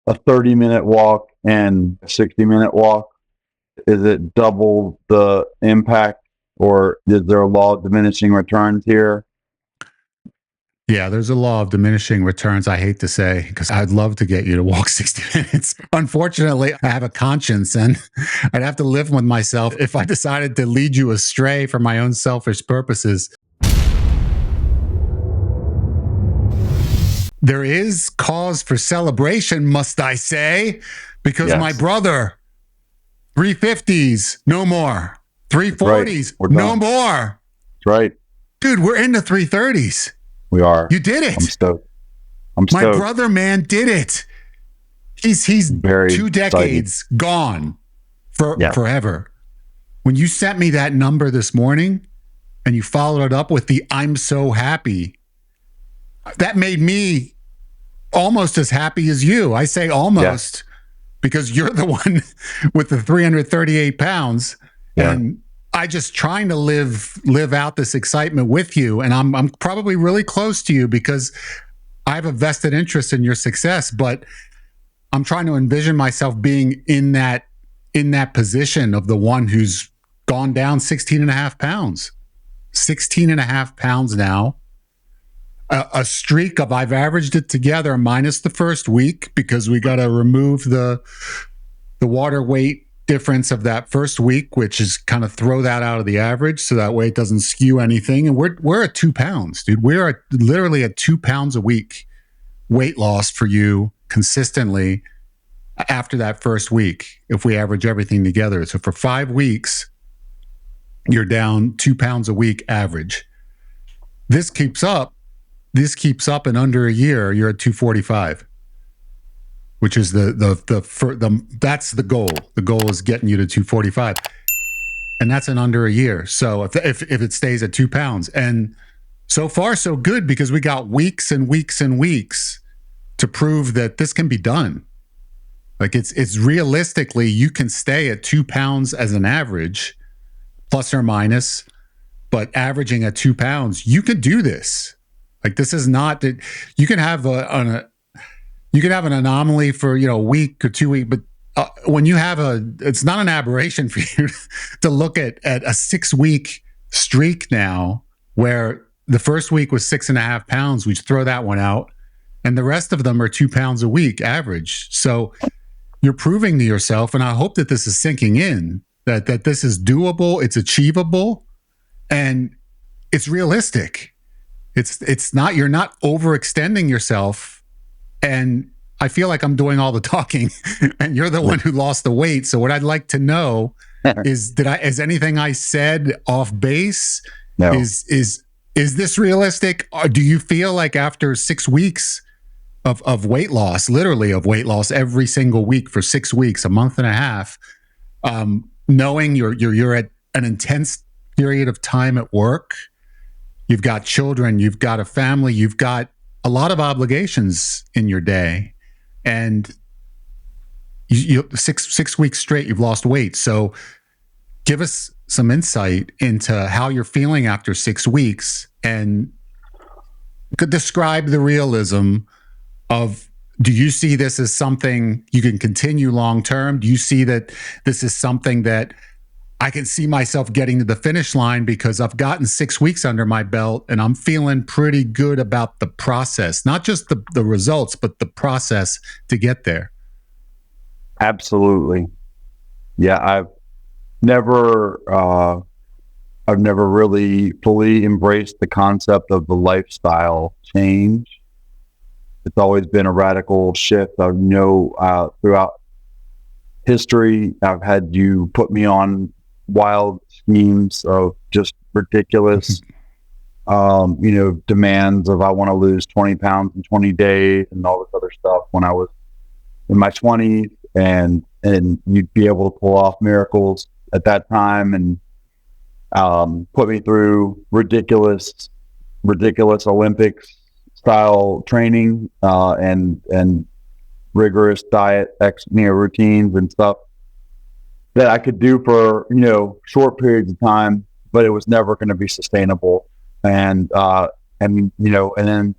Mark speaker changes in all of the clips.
Speaker 1: a 30-minute walk and a 60-minute walk? Is it double the impact, or is there a law of diminishing returns here?
Speaker 2: Yeah, there's a law of diminishing returns, I hate to say, because I'd love to get you to walk 60 minutes. Unfortunately, I have a conscience and I'd have to live with myself if I decided to lead you astray for my own selfish purposes. There is cause for celebration, must I say, because my brother, 350s, no more. 340s, no more.
Speaker 1: That's right.
Speaker 2: Dude, we're in the 330s.
Speaker 1: We are.
Speaker 2: You did it.
Speaker 1: I'm stoked.
Speaker 2: My brother, man, did it. He's
Speaker 1: very
Speaker 2: 2 decades gone forever. When you sent me that number this morning and you followed it up with the "I'm so happy," that made me almost as happy as you. I say almost because you're the one with the 338 pounds. And I just trying to live out this excitement with you. And I'm probably really close to you because I have a vested interest in your success, but I'm trying to envision myself being in that position of the one who's gone down 16 and a half pounds. 16 and a half pounds now. A streak of, I've averaged it together minus the first week because we got to remove the water weight difference of that first week, which is kind of throw that out of the average so that way it doesn't skew anything. And we're at 2 pounds, dude. We're literally at 2 pounds a week weight loss for you consistently after that first week if we average everything together. So for 5 weeks, you're down 2 pounds a week average. This keeps up in under a year, you're at 245. Which is that's the goal. The goal is getting you to 245, and that's in under a year. So if it stays at 2 pounds, and so far so good because we got weeks and weeks and weeks to prove that this can be done. Like it's realistically you can stay at 2 pounds as an average, plus or minus, but averaging at 2 pounds, you can do this. Like this is not that you can have you can have an anomaly for, a week or 2 weeks, but when you have it's not an aberration for you to look at a 6-week streak now where the first week was 6.5 pounds. We throw that one out and the rest of them are 2 pounds a week average. So you're proving to yourself, and I hope that this is sinking in, that this is doable, it's achievable, and it's realistic. It's not, you're not overextending yourself. And I feel like I'm doing all the talking and you're the one who lost the weight. So what I'd like to know is anything I said off base?
Speaker 1: No.
Speaker 2: Is this realistic? Or do you feel like after 6 weeks of weight loss, literally of weight loss every single week for 6 weeks, a month and a half, knowing you're at an intense period of time at work, you've got children, you've got a family, you've got a lot of obligations in your day, and you 6 weeks straight, you've lost weight. So give us some insight into how you're feeling after 6 weeks and could describe the realism of, do you see this as something you can continue long-term? Do you see that this is something that I can see myself getting to the finish line because I've gotten 6 weeks under my belt and I'm feeling pretty good about the process, not just the results, but the process to get there?
Speaker 1: Absolutely. Yeah. I've never really fully embraced the concept of the lifestyle change. It's always been a radical shift. I know throughout history, I've had you put me on wild schemes of just ridiculous, demands of, I want to lose 20 pounds in 20 days and all this other stuff when I was in my 20s, and you'd be able to pull off miracles at that time and put me through ridiculous Olympics style training and rigorous diet routines and stuff that I could do for short periods of time, but it was never going to be sustainable. And then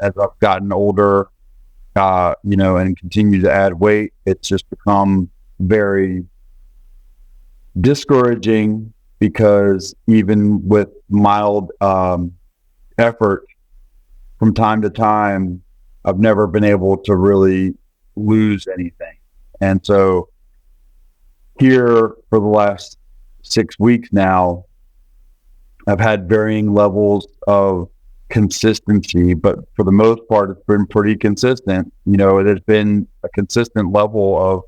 Speaker 1: as I've gotten older, and continue to add weight, it's just become very discouraging, because even with mild effort from time to time, I've never been able to really lose anything. And so here for the last 6 weeks now, I've had varying levels of consistency, but for the most part, it's been pretty consistent. It has been a consistent level of,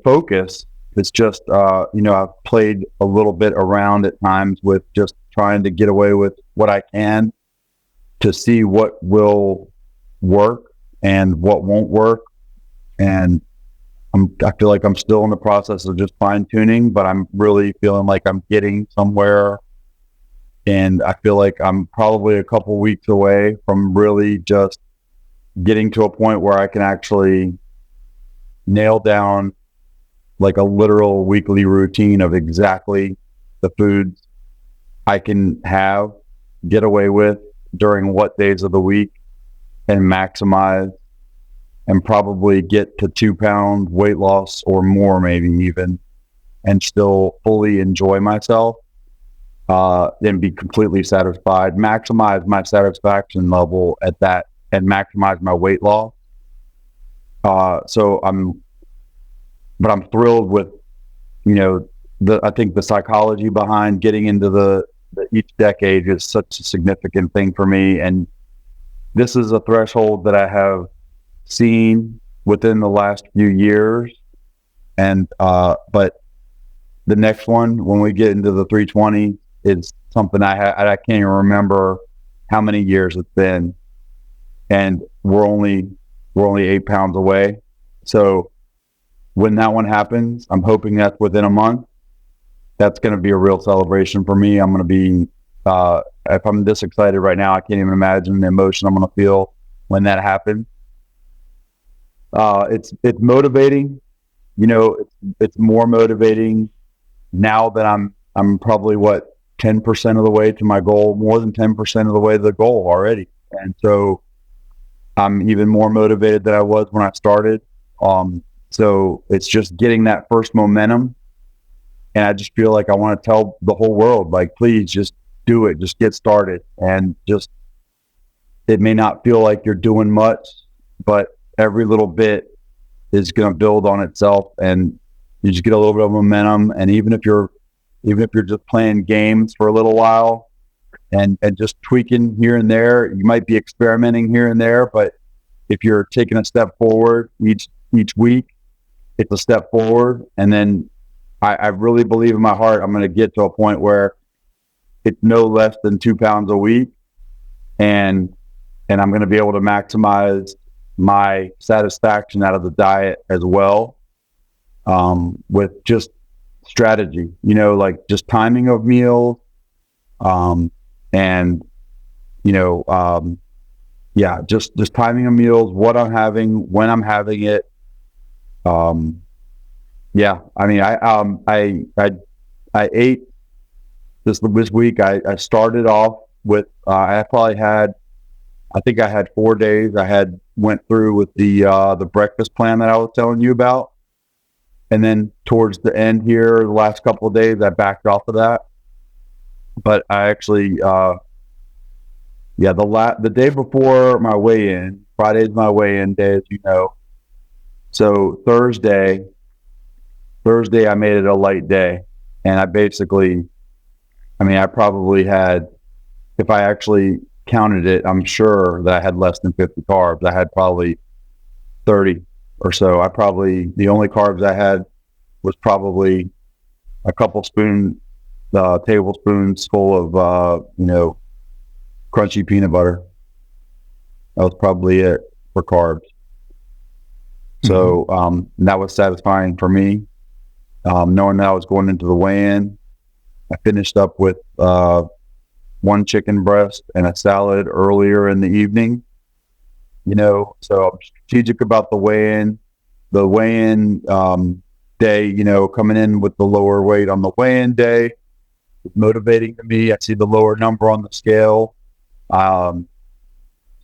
Speaker 1: focus. It's just, I've played a little bit around at times with just trying to get away with what I can to see what will work and what won't work. And I feel like I'm still in the process of just fine tuning, but I'm really feeling like I'm getting somewhere. And I feel like I'm probably a couple weeks away from really just getting to a point where I can actually nail down like a literal weekly routine of exactly the foods I can get away with during what days of the week, and maximize, and probably get to 2 pound weight loss or more, maybe even, and still fully enjoy myself, and be completely satisfied, maximize my satisfaction level at that, and maximize my weight loss. But I'm thrilled with, I think the psychology behind getting into the each decade is such a significant thing for me. And this is a threshold that I have seen within the last few years. And, but the next one, when we get into the 320, is something I can't even remember how many years it's been. And we're only 8 pounds away. So when that one happens, I'm hoping that's within a month. That's going to be a real celebration for me. I'm going to be, if I'm this excited right now, I can't even imagine the emotion I'm going to feel when that happens. It's motivating. It's more motivating now that I'm probably 10% of the way to my goal, more than 10% of the way to the goal already. And so I'm even more motivated than I was when I started. So it's just getting that first momentum. And I just feel like I want to tell the whole world, like, please just do it. Just get started. And just, it may not feel like you're doing much, but every little bit is going to build on itself, and you just get a little bit of momentum. And even if you're just playing games for a little while and just tweaking here and there, you might be experimenting here and there, but if you're taking a step forward each week, it's a step forward. And then I really believe in my heart I'm going to get to a point where it's no less than 2 pounds a week, and I'm going to be able to maximize my satisfaction out of the diet as well, with just strategy, like just timing of meals, and just timing of meals, what I'm having, when I'm having it. I mean, I ate this week. I started off with, I think I had 4 days. I went through with the breakfast plan that I was telling you about. And then towards the end here, the last couple of days, I backed off of that. But I actually, the day before my weigh-in, Friday's my weigh-in day, as you know. So Thursday, I made it a light day. And I probably had, if I actually counted it, I'm sure that I had less than 50 carbs. I had probably 30 or so. The only carbs I had was probably a couple tablespoons full of, crunchy peanut butter. That was probably it for carbs. So, that was satisfying for me. Knowing that I was going into the weigh-in, I finished up with, 1 chicken breast and a salad earlier in the evening, so I'm strategic about the weigh-in. The weigh-in day, coming in with the lower weight on the weigh-in day is motivating to me. I see the lower number on the scale.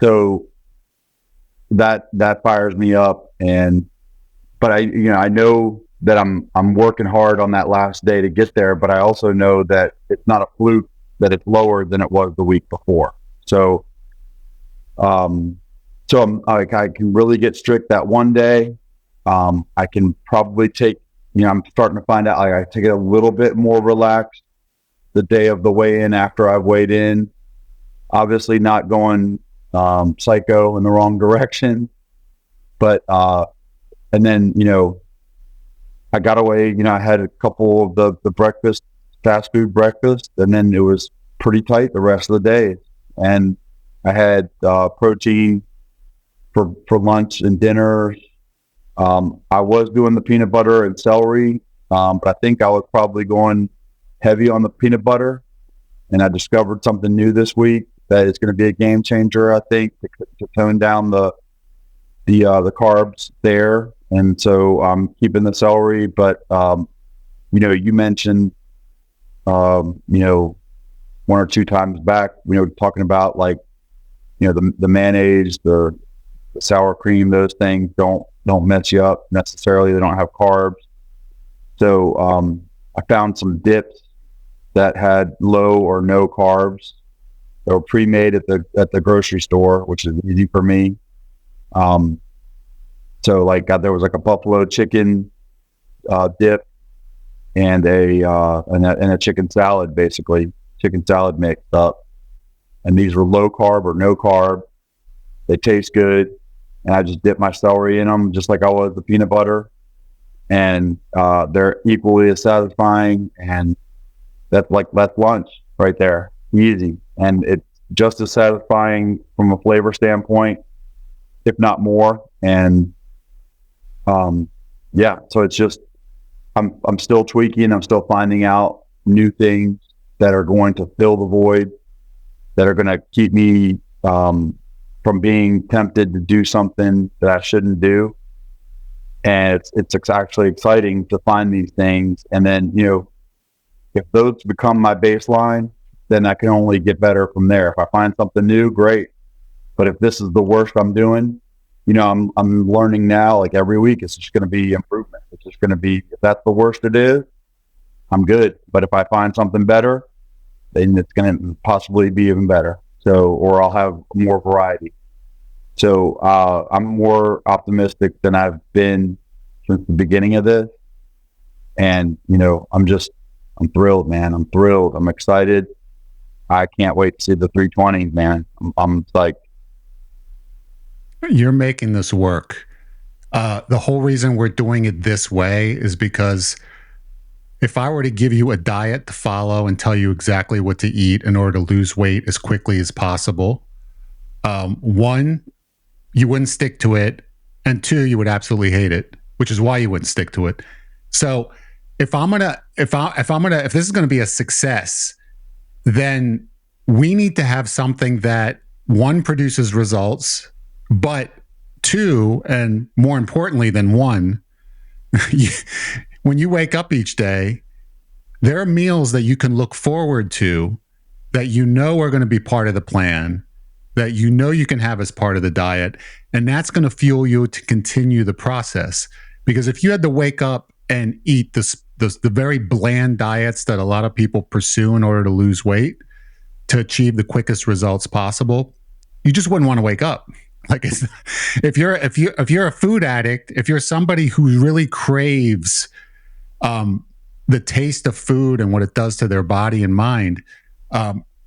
Speaker 1: So that fires me up. But I know that I'm working hard on that last day to get there, but I also know that it's not a fluke that it's lower than it was the week before. So, I can really get strict that one day. I can probably take, I'm starting to find out I take it a little bit more relaxed the day of the weigh-in after I've weighed in. Obviously not going psycho in the wrong direction, but and then I got away. I had a couple of the breakfast, fast food breakfast, and then it was pretty tight the rest of the day. And I had protein for lunch and dinner. I was doing the peanut butter and celery, but I think I was probably going heavy on the peanut butter. And I discovered something new this week that is going to be a game changer, I think, to tone down the carbs there. And so I'm keeping the celery, but you mentioned one or two times back, talking about like the mayonnaise, the sour cream, those things don't mess you up necessarily. They don't have carbs. So I found some dips that had low or no carbs. They were pre-made at the grocery store, which is easy for me. So like there was like a buffalo chicken dip and a chicken salad, basically chicken salad mixed up. And these were low carb or no carb. They taste good. And I just dip my celery in them just like I was the peanut butter. And they're equally as satisfying. And that's lunch right there. Easy. And it's just as satisfying from a flavor standpoint, if not more. And so it's just, I'm still tweaking. I'm still finding out new things that are going to fill the void, that are going to keep me from being tempted to do something that I shouldn't do. And it's actually exciting to find these things. And then, if those become my baseline, then I can only get better from there. If I find something new, great. But if this is the worst I'm doing, I'm learning now, like every week, it's just going to be improvement. It's just going to be, if that's the worst it is, I'm good. But if I find something better, then it's going to possibly be even better. So, or I'll have more variety. So I'm more optimistic than I've been since the beginning of this. And, I'm thrilled, man. I'm thrilled. I'm excited. I can't wait to see the 320s, man. I'm psyched.
Speaker 2: You're making this work. The whole reason we're doing it this way is because if I were to give you a diet to follow and tell you exactly what to eat in order to lose weight as quickly as possible, one, you wouldn't stick to it, and two, you would absolutely hate it, which is why you wouldn't stick to it. So if this is gonna be a success, then we need to have something that one, produces results, but two, and more importantly than one, when you wake up each day, there are meals that you can look forward to that are going to be part of the plan, that you can have as part of the diet, and that's going to fuel you to continue the process. Because if you had to wake up and eat the very bland diets that a lot of people pursue in order to lose weight to achieve the quickest results possible, you just wouldn't want to wake up. Like, if you're a food addict, if you're somebody who really craves the taste of food and what it does to their body and mind,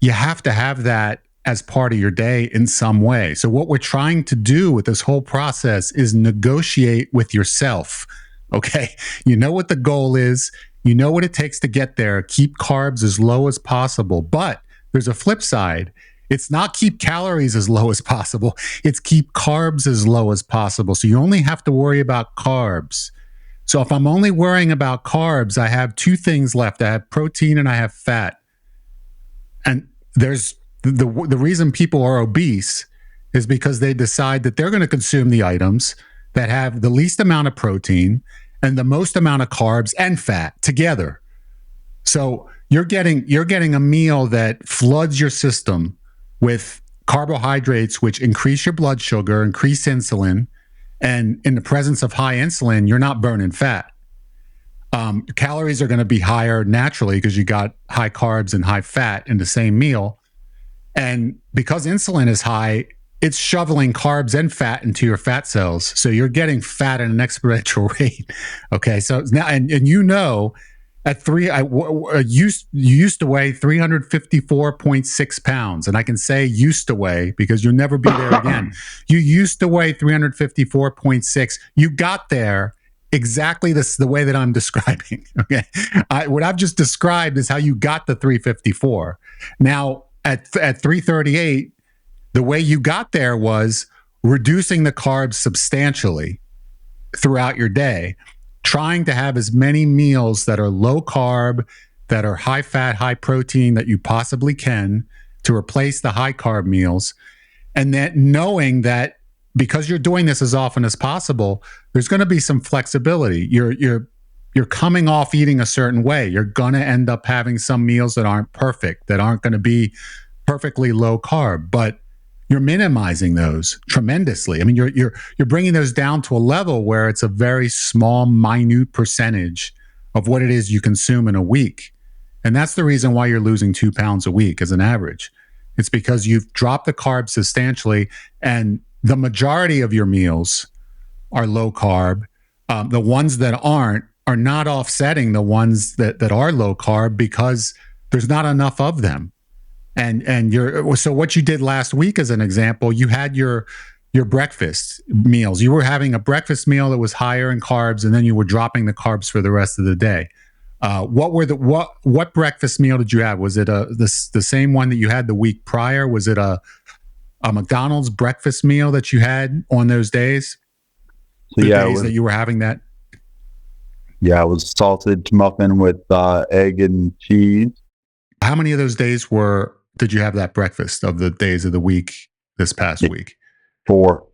Speaker 2: you have to have that as part of your day in some way. So what we're trying to do with this whole process is negotiate with yourself. Okay, you know what the goal is, you know what it takes to get there. Keep carbs as low as possible, but there's a flip side. It's not keep calories as low as possible. It's keep carbs as low as possible. So you only have to worry about carbs. So if I'm only worrying about carbs, I have two things left. I have protein and I have fat. And there's the reason people are obese is because they decide that they're going to consume the items that have the least amount of protein and the most amount of carbs and fat together. So you're getting a meal that floods your system with carbohydrates, which increase your blood sugar, increase insulin. And in the presence of high insulin, you're not burning fat. Calories are going to be higher naturally because you got high carbs and high fat in the same meal. And because insulin is high, it's shoveling carbs and fat into your fat cells. So you're getting fat at an exponential rate. Okay. So now, and you know, at you used to weigh 354.6 pounds. And I can say used to weigh because you'll never be there again. You used to weigh 354.6. You got there exactly the way that I'm describing. Okay. What I've just described is how you got to 354. Now, at 338, the way you got there was reducing the carbs substantially throughout your day, trying to have as many meals that are low carb, that are high fat, high protein that you possibly can to replace the high carb meals. And then knowing that because you're doing this as often as possible, there's going to be some flexibility. You're coming off eating a certain way. You're going to end up having some meals that aren't perfect, that aren't going to be perfectly low carb, but you're minimizing those tremendously. I mean, you're bringing those down to a level where it's a very small, minute percentage of what it is you consume in a week. And that's the reason why you're losing 2 pounds a week as an average. It's because you've dropped the carbs substantially, and the majority of your meals are low carb. The ones that aren't are not offsetting the ones that are low carb because there's not enough of them. And so what you did last week, as an example, you had your breakfast meals. You were having a breakfast meal that was higher in carbs, and then you were dropping the carbs for the rest of the day. What breakfast meal did you have? Was it the same one that you had the week prior? Was it a McDonald's breakfast meal that you had on those days?
Speaker 1: So
Speaker 2: days that you were having that.
Speaker 1: Yeah, it was salted muffin with egg and cheese.
Speaker 2: How many of those days did you have that breakfast of the days of the week this past week?
Speaker 1: 4.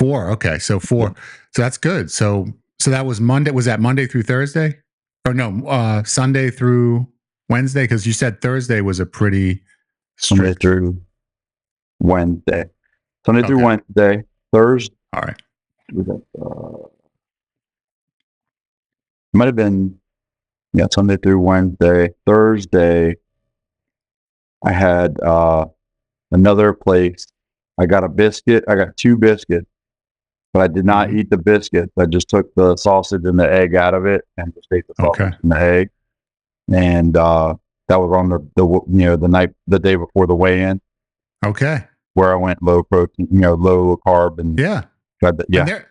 Speaker 2: Okay. So 4. Yeah. So that's good. So that was Monday. Was that Monday through Thursday? Or no, Sunday through Wednesday? Because you said Thursday was a pretty strict.
Speaker 1: Sunday through Wednesday. Through Wednesday. Thursday.
Speaker 2: All right.
Speaker 1: Might have been, Sunday through Wednesday. Thursday, I had another place. I got a biscuit. I got 2 biscuits, but I did not eat the biscuits. I just took the sausage and the egg out of it and just ate the sausage and the egg. And that was on the day before the weigh-in.
Speaker 2: Okay.
Speaker 1: Where I went low protein, low carb, and
Speaker 2: And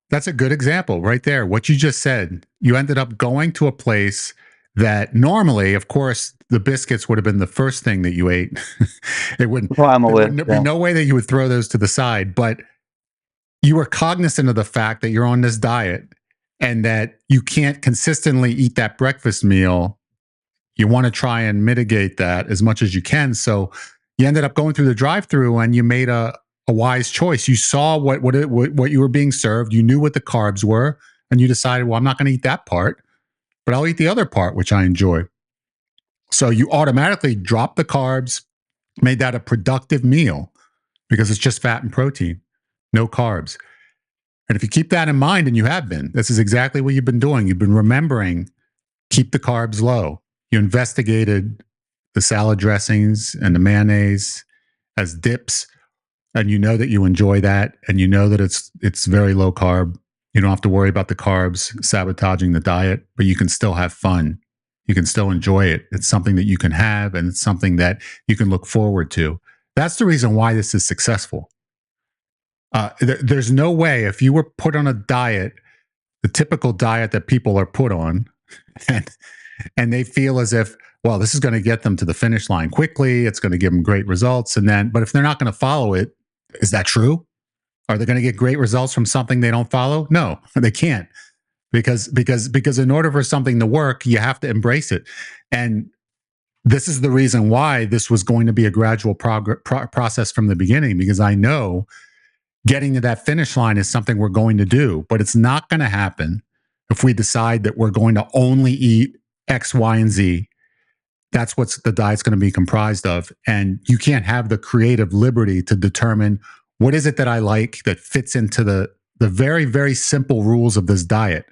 Speaker 2: that's a good example right there. What you just said, you ended up going to a place that normally, of course, the biscuits would have been the first thing that you ate. It wouldn't be no way that you would throw those to the side, but you were cognizant of the fact that you're on this diet and that you can't consistently eat that breakfast meal. You want to try and mitigate that as much as you can. So you ended up going through the drive-through and you made a wise choice. You saw what you were being served. You knew what the carbs were, and you decided, well, I'm not going to eat that part, but I'll eat the other part, which I enjoy. So you automatically dropped the carbs, made that a productive meal because it's just fat and protein, no carbs. And if you keep that in mind, and you have been, this is exactly what you've been doing. You've been remembering, keep the carbs low. You investigated the salad dressings and the mayonnaise as dips, and you know that you enjoy that, and you know that it's very low carb. You don't have to worry about the carbs sabotaging the diet, but you can still have fun. You can still enjoy it. It's something that you can have, and it's something that you can look forward to. That's the reason why this is successful. There's no way, if you were put on a diet, the typical diet that people are put on, and they feel as if, well, this is going to get them to the finish line quickly. It's going to give them great results. But if they're not going to follow it, is that true? Are they going to get great results from something they don't follow? No, they can't. Because in order for something to work, you have to embrace it. And this is the reason why this was going to be a gradual process from the beginning, because I know getting to that finish line is something we're going to do, but it's not going to happen if we decide that we're going to only eat X, Y, and Z that's what the diet's going to be comprised of. And you can't have the creative liberty to determine what is it that I like that fits into the very, very simple rules of this diet,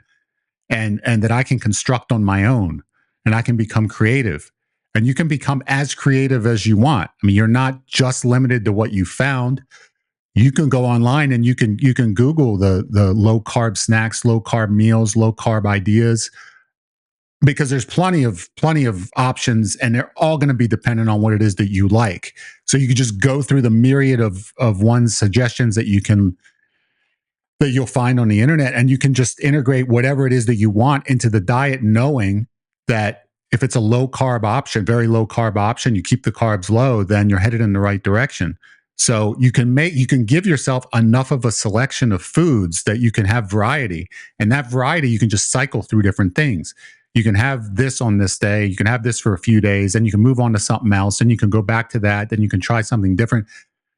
Speaker 2: and that I can construct on my own, and I can become creative. And you can become as creative as you want. I mean, you're not just limited to what you found. You can go online and you can Google the low carb snacks, low carb meals, low carb ideas, because there's plenty of options, and they're all going to be dependent on what it is that you like. So you can just go through the myriad of one's suggestions that you'll find on the internet, and you can just integrate whatever it is that you want into the diet, knowing that if it's a low carb option, very low carb option, you keep the carbs low, then you're headed in the right direction. So you can give yourself enough of a selection of foods that you can have variety, and that variety you can just cycle through different things. You can have this on this day, you can have this for a few days, then you can move on to something else, and you can go back to that, then you can try something different.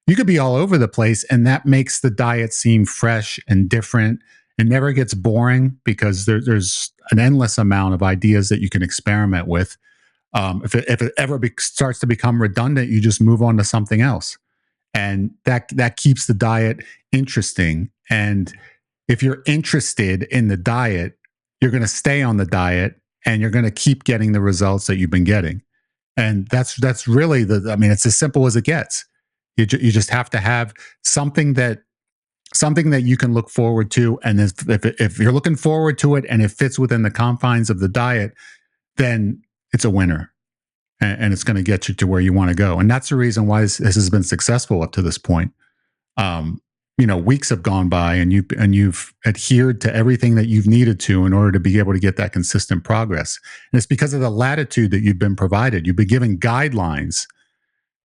Speaker 2: You could be all over the place, and that makes the diet seem fresh and different. It never gets boring because there's an endless amount of ideas that you can experiment with. If it ever starts to become redundant, you just move on to something else, and that keeps the diet interesting. And if you're interested in the diet, you're going to stay on the diet, and you're going to keep getting the results that you've been getting. And that's really it's as simple as it gets. You just have to have something that you can look forward to, and if you're looking forward to it and it fits within the confines of the diet, then it's a winner, and it's going to get you to where you want to go. And that's the reason why this has been successful up to this point. Weeks have gone by, and you've adhered to everything that you've needed to in order to be able to get that consistent progress. And it's because of the latitude that you've been provided. You've been given guidelines,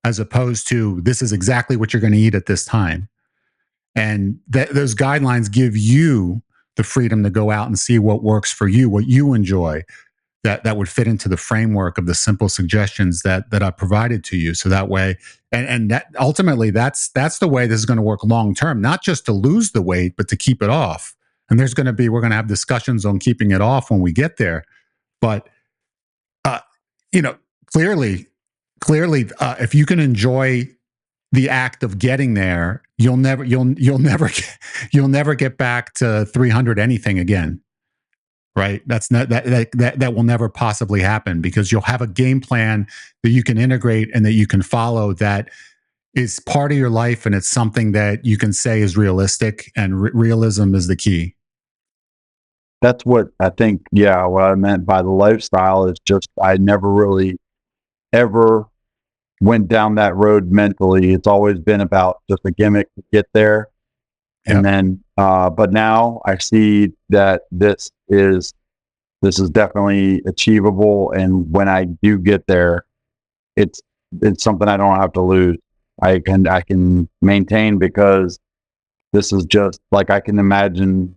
Speaker 2: as opposed to this is exactly what you're going to eat at this time. And those guidelines give you the freedom to go out and see what works for you, what you enjoy, that would fit into the framework of the simple suggestions that I provided to you. So that way, and that ultimately that's the way this is going to work long term, not just to lose the weight, but to keep it off. And we're going to have discussions on keeping it off when we get there. But clearly, if you can enjoy the act of getting there, you'll never get back to 300 anything again. Right? That's not that will never possibly happen, because you'll have a game plan that you can integrate and that you can follow, that is part of your life, and it's something that you can say is realistic, and realism is the key.
Speaker 1: That's what I think. Yeah, what I meant by the lifestyle is just I never really ever went down that road mentally. It's always been about just a gimmick to get there. Yep. And then, but now I see that this is definitely achievable. And when I do get there, it's something I don't have to lose. I can maintain, because this is just like, I can imagine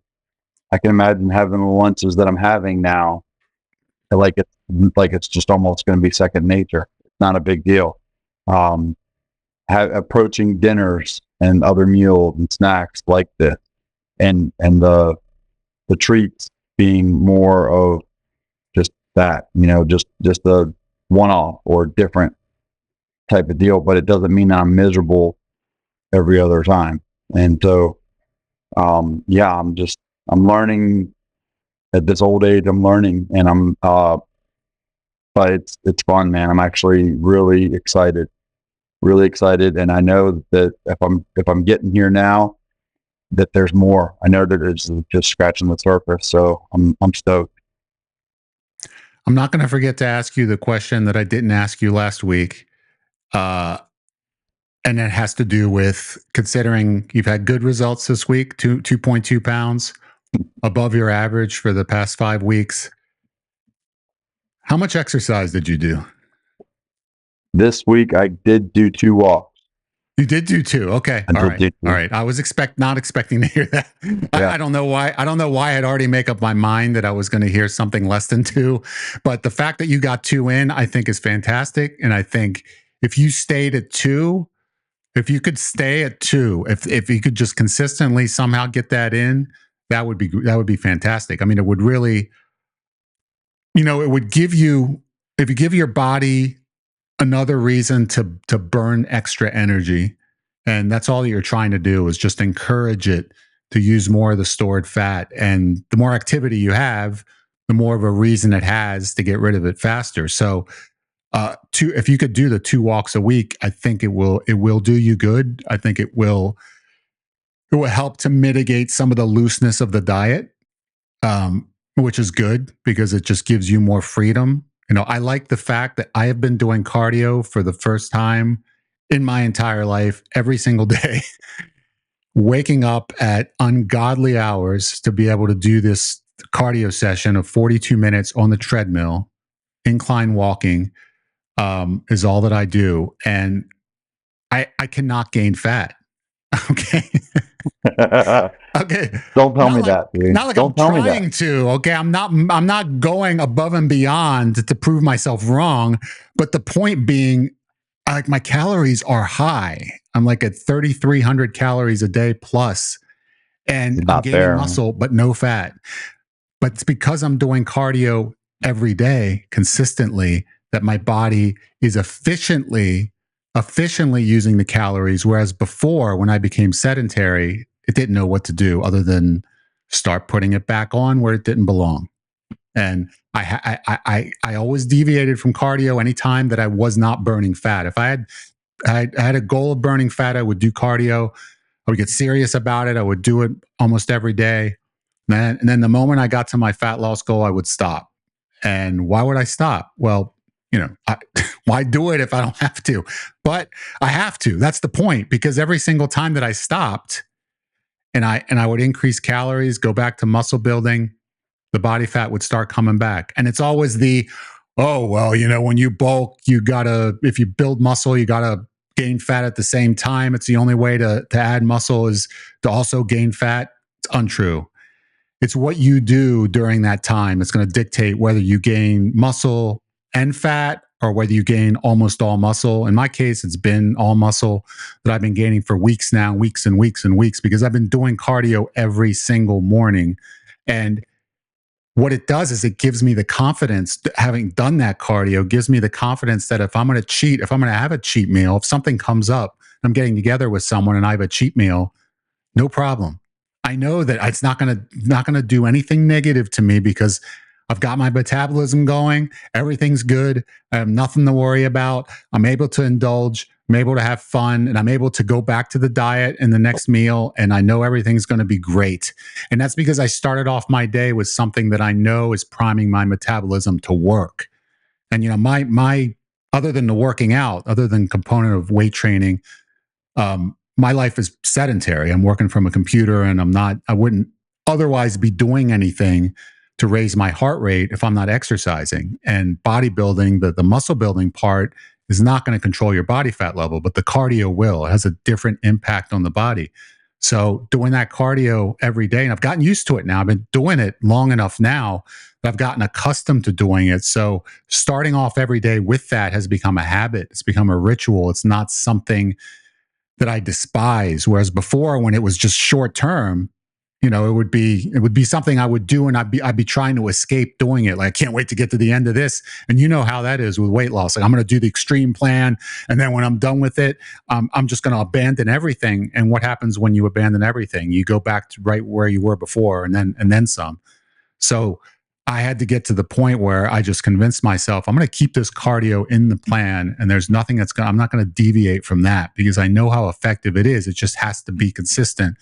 Speaker 1: having the lunches that I'm having now. Like it's just almost going to be second nature. It's not a big deal. Approaching dinners and other meals and snacks like this, and the treats being more of just that, just a one-off or different type of deal. But it doesn't mean I'm miserable every other time. And so, I'm learning at this old age. I'm learning, and but it's fun, man. I'm actually really excited. And I know that if I'm getting here now, that there's more. I know that it's just scratching the surface. So I'm stoked.
Speaker 2: I'm not going to forget to ask you the question that I didn't ask you last week. And it has to do with, considering you've had good results this week, 2.2 pounds above your average for the past 5 weeks. How much exercise did you do?
Speaker 1: This week I did do 2 walks.
Speaker 2: You did do 2. Okay. All right. I was not expecting to hear that. Yeah. I don't know why. I'd already make up my mind that I was going to hear something less than 2. But the fact that you got 2 in, I think, is fantastic. And I think if you stayed at 2, if you could stay at 2, if you could just consistently somehow get that in, that would be fantastic. I mean, it would really, it would give you if you give your body another reason to burn extra energy, and that's all that you're trying to do is just encourage it to use more of the stored fat. And the more activity you have, the more of a reason it has to get rid of it faster. So if you could do the 2 walks a week, I think it will do you good. I think it will help to mitigate some of the looseness of the diet, which is good because it just gives you more freedom. I like the fact that I have been doing cardio for the first time in my entire life every single day, waking up at ungodly hours to be able to do this cardio session of 42 minutes on the treadmill, incline walking, is all that I do. And I cannot gain fat. Okay. Okay.
Speaker 1: Don't tell me that, dude.
Speaker 2: Not like
Speaker 1: Don't
Speaker 2: I'm trying to. Okay. I'm not going above and beyond to prove myself wrong. But the point being, like, my calories are high. I'm like at 3,300 calories a day plus, and I'm gaining muscle, but no fat. But it's because I'm doing cardio every day consistently that my body is efficiently using the calories. Whereas before, when I became sedentary, it didn't know what to do other than start putting it back on where it didn't belong. And I always deviated from cardio anytime that I was not burning fat. If I had a goal of burning fat, I would do cardio. I would get serious about it. I would do it almost every day. And then the moment I got to my fat loss goal, I would stop. And why would I stop? Well, why do it if I don't have to? But I have to. That's the point. Because every single time that I stopped and I would increase calories, go back to muscle building, the body fat would start coming back. And it's always when you bulk, if you build muscle, you gotta gain fat at the same time. It's the only way to add muscle is to also gain fat. It's untrue. It's what you do during that time. It's going to dictate whether you gain muscle and fat or whether you gain almost all muscle. In my case, it's been all muscle that I've been gaining for weeks now, weeks and weeks and weeks, because I've been doing cardio every single morning. And what it does is it gives me the confidence, having done that cardio, gives me the confidence that if I'm going to have a cheat meal, if something comes up, I'm getting together with someone and I have a cheat meal, no problem. I know that it's not going to do anything negative to me because I've got my metabolism going. Everything's good. I have nothing to worry about. I'm able to indulge. I'm able to have fun, and I'm able to go back to the diet in the next meal. And I know everything's going to be great. And that's because I started off my day with something that I know is priming my metabolism to work. And my other than the working out, other than component of weight training, my life is sedentary. I'm working from a computer, and I wouldn't otherwise be doing anything to raise my heart rate if I'm not exercising. And bodybuilding, the muscle building part, is not going to control your body fat level, but the cardio will. It has a different impact on the body. So doing that cardio every day, and I've gotten used to it now. I've been doing it long enough now that I've gotten accustomed to doing it. So starting off every day with that has become a habit. It's become a ritual. It's not something that I despise. Whereas before, when it was just short term, it would be something I would do, and I'd be trying to escape doing it. Like, I can't wait to get to the end of this. And you know how that is with weight loss. Like, I'm going to do the extreme plan, and then when I'm done with it, I'm just going to abandon everything. And what happens when you abandon everything? You go back to right where you were before, and then some. So I had to get to the point where I just convinced myself I'm going to keep this cardio in the plan, and there's nothing I'm not going to deviate from that because I know how effective it is. It just has to be consistent.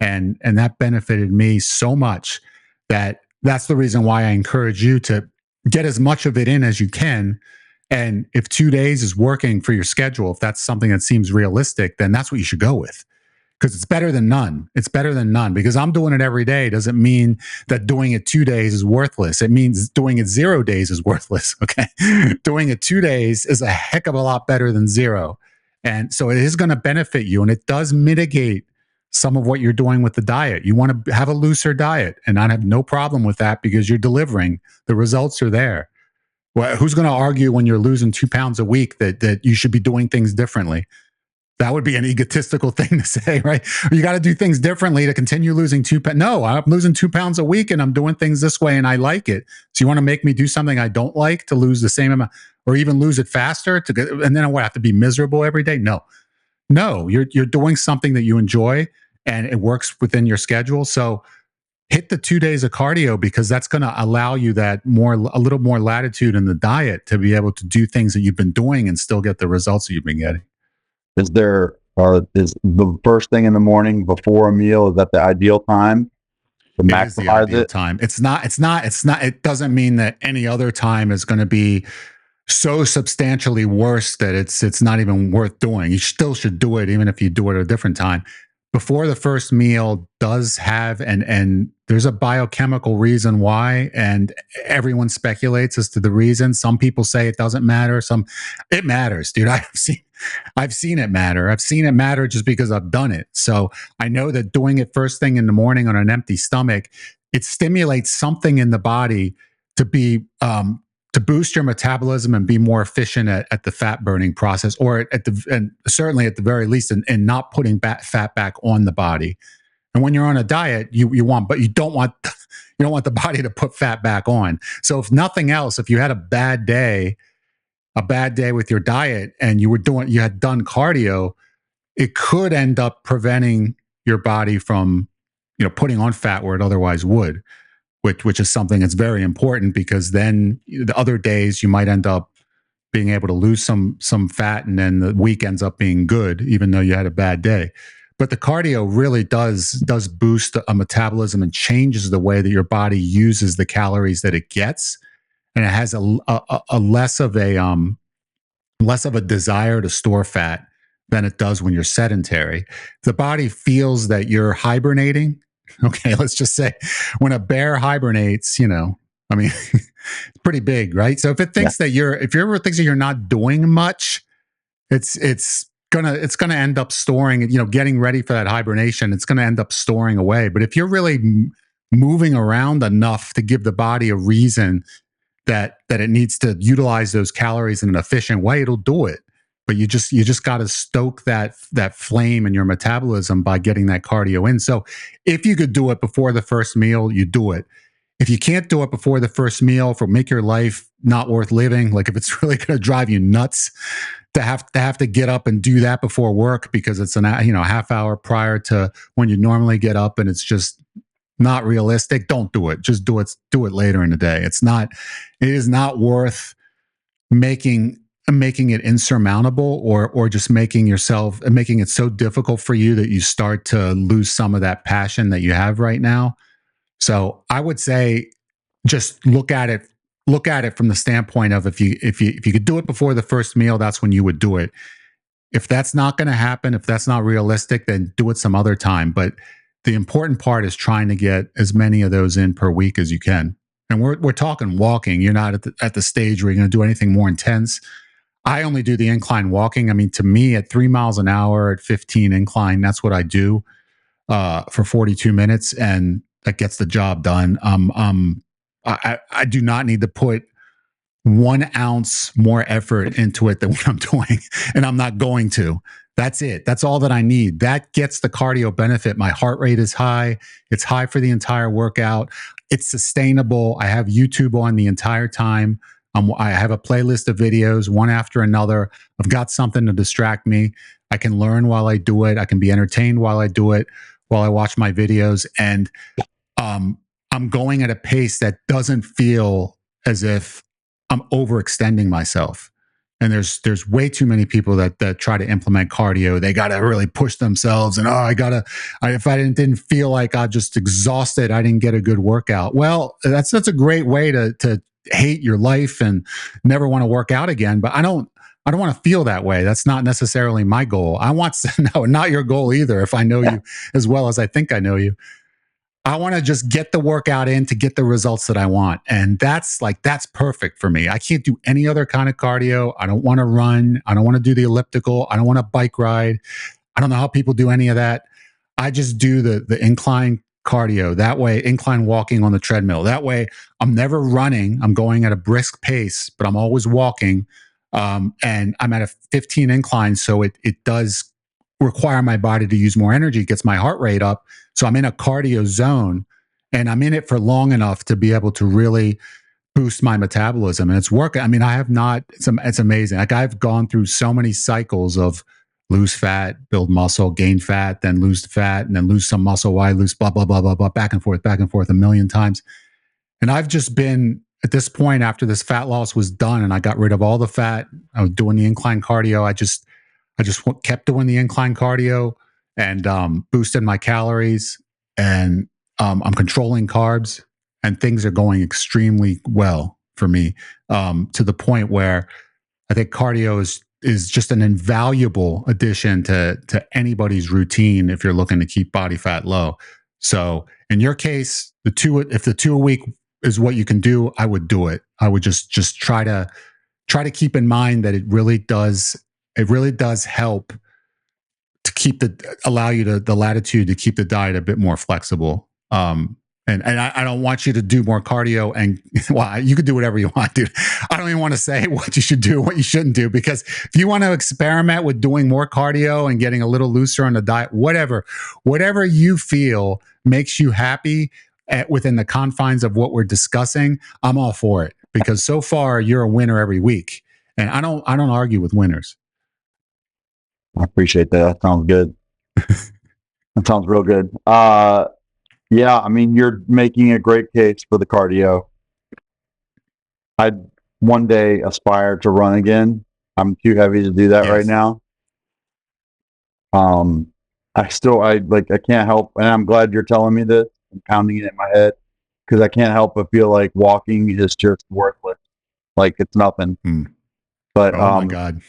Speaker 2: And that benefited me so much that's the reason why I encourage you to get as much of it in as you can. And if 2 days is working for your schedule, if that's something that seems realistic, then that's what you should go with. Because it's better than none. It's better than none. Because I'm doing it every day doesn't mean that doing it 2 days is worthless. It means doing it 0 days is worthless. Okay. Doing it 2 days is a heck of a lot better than 0. And so it is going to benefit you. And it does mitigate some of what you're doing with the diet. You want to have a looser diet, and I have no problem with that because you're delivering. The results are there. Well, who's going to argue when you're losing 2 pounds a week that you should be doing things differently? That would be an egotistical thing to say, right? You got to do things differently to continue losing 2 pounds. No, I'm losing 2 pounds a week and I'm doing things this way and I like it. So you want to make me do something I don't like to lose the same amount or even lose it faster to get, and then I have to be miserable every day? No, you're doing something that you enjoy and it works within your schedule. So hit the 2 days of cardio because that's going to allow you a little more latitude in the diet to be able to do things that you've been doing and still get the results that you've been getting.
Speaker 1: Is the first thing in the morning before a meal, is that the ideal time to maximize
Speaker 2: is the ideal time? It's not. It doesn't mean that any other time is going to be so substantially worse that it's not even worth doing. You still should do it even if you do it at a different time. Before the first meal does have and there's a biochemical reason why, and everyone speculates as to the reason. Some people say it doesn't matter. It matters, dude. I've seen it matter. I've seen it matter just because I've done it. So I know that doing it first thing in the morning on an empty stomach, it stimulates something in the body to be to boost your metabolism and be more efficient at the fat burning process, or and certainly at the very least in not putting fat back on the body. And when you're on a diet, you don't want the body to put fat back on. So if nothing else, if you had a bad day with your diet and you had done cardio, it could end up preventing your body from, putting on fat where it otherwise would, which is something that's very important, because then the other days you might end up being able to lose some fat, and then the week ends up being good, even though you had a bad day. But the cardio really does boost a metabolism and changes the way that your body uses the calories that it gets, and it has a less of a desire to store fat than it does when you're sedentary. The body feels that you're hibernating. Okay, let's just say when a bear hibernates, it's pretty big, right? So if it thinks that if it ever thinks that you're not doing much, it's gonna end up storing, getting ready for that hibernation. It's gonna end up storing away. But if you're really moving around enough to give the body a reason that it needs to utilize those calories in an efficient way, it'll do it. But you just got to stoke that flame in your metabolism by getting that cardio in. So if you could do it before the first meal, you do it. If you can't do it before the first meal, if it make your life not worth living, like if it's really going to drive you nuts to have to get up and do that before work because it's a half hour prior to when you normally get up, and it's just not realistic, don't do it. Just do it later in the day. It is not worth making it insurmountable or just making it so difficult for you that you start to lose some of that passion that you have right now. So I would say just look at it from the standpoint of if you could do it before the first meal, that's when you would do it. If that's not going to happen, if that's not realistic, then do it some other time. But the important part is trying to get as many of those in per week as you can. And we're talking walking. You're not at the stage where you're going to do anything more intense. I only do the incline walking. I mean, to me, at 3 miles an hour at 15 incline, that's what I do for 42 minutes, and that gets the job done. I do not need to put 1 ounce more effort into it than what I'm doing, and I'm not going to. That's it. That's all that I need. That gets the cardio benefit. My heart rate is high. It's high for the entire workout. It's sustainable. I have YouTube on the entire time. I have a playlist of videos, one after another. I've got something to distract me. I can learn while I do it. I can be entertained while I do it, while I watch my videos. And I'm going at a pace that doesn't feel as if I'm overextending myself. And there's way too many people that try to implement cardio. They got to really push themselves. And if I didn't feel like I'm just exhausted, I didn't get a good workout. Well, that's a great way to hate your life and never want to work out again. But I don't want to feel that way. That's not necessarily my goal. No, not your goal either. If I know you as well as I think I know you, I want to just get the workout in to get the results that I want. And that's perfect for me. I can't do any other kind of cardio. I don't want to run. I don't want to do the elliptical. I don't want to bike ride. I don't know how people do any of that. I just do the incline cardio. That way, incline walking on the treadmill. That way, I'm never running. I'm going at a brisk pace, but I'm always walking. And I'm at a 15 incline. So it does require my body to use more energy. It gets my heart rate up. So I'm in a cardio zone, and I'm in it for long enough to be able to really boost my metabolism. And it's working. I mean, I have not, it's amazing. Like, I've gone through so many cycles of lose fat, build muscle, gain fat, then lose fat, and then lose some muscle. Why lose blah, blah, blah, blah, blah, back and forth a million times. And I've just been at this point, after this fat loss was done and I got rid of all the fat, I was doing the incline cardio. I just kept doing the incline cardio and boosted my calories, and I'm controlling carbs, and things are going extremely well for me, to the point where I think cardio is just an invaluable addition to anybody's routine if you're looking to keep body fat low. So in your case, if the 2 a week is what you can do, I would do it. I would just try to keep in mind that it really does help to allow you the latitude to keep the diet a bit more flexible. And I don't want you to do more cardio, and well, you could do whatever you want, dude. I don't even want to say what you should do, what you shouldn't do, because if you want to experiment with doing more cardio and getting a little looser on the diet, whatever you feel makes you happy within the confines of what we're discussing, I'm all for it, because so far you're a winner every week, and I don't argue with winners.
Speaker 1: I appreciate that. That sounds good. That sounds real good. Yeah, I mean, you're making a great case for the cardio. I'd one day aspire to run again. I'm too heavy to do that right now. I can't help, and I'm glad you're telling me this and pounding it in my head, because I can't help but feel like walking is just worthless. Like, it's nothing. But
Speaker 2: oh my God.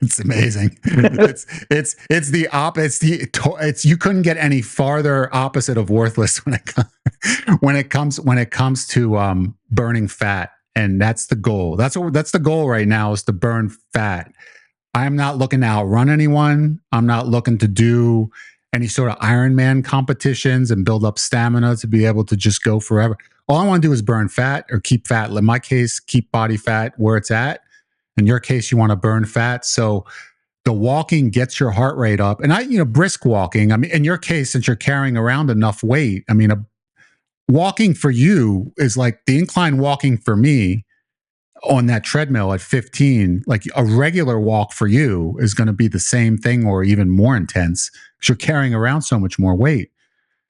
Speaker 2: It's amazing. It's the opposite. You couldn't get any farther opposite of worthless when it comes to burning fat, and that's the goal. That's the goal right now, is to burn fat. I'm not looking to outrun anyone. I'm not looking to do any sort of Ironman competitions and build up stamina to be able to just go forever. All I want to do is burn fat, or keep fat. In my case, keep body fat where it's at. In your case, you want to burn fat. So the walking gets your heart rate up. And brisk walking, I mean, in your case, since you're carrying around enough weight, I mean, walking for you is like the incline walking for me on that treadmill at 15. Like, a regular walk for you is going to be the same thing or even more intense, because you're carrying around so much more weight.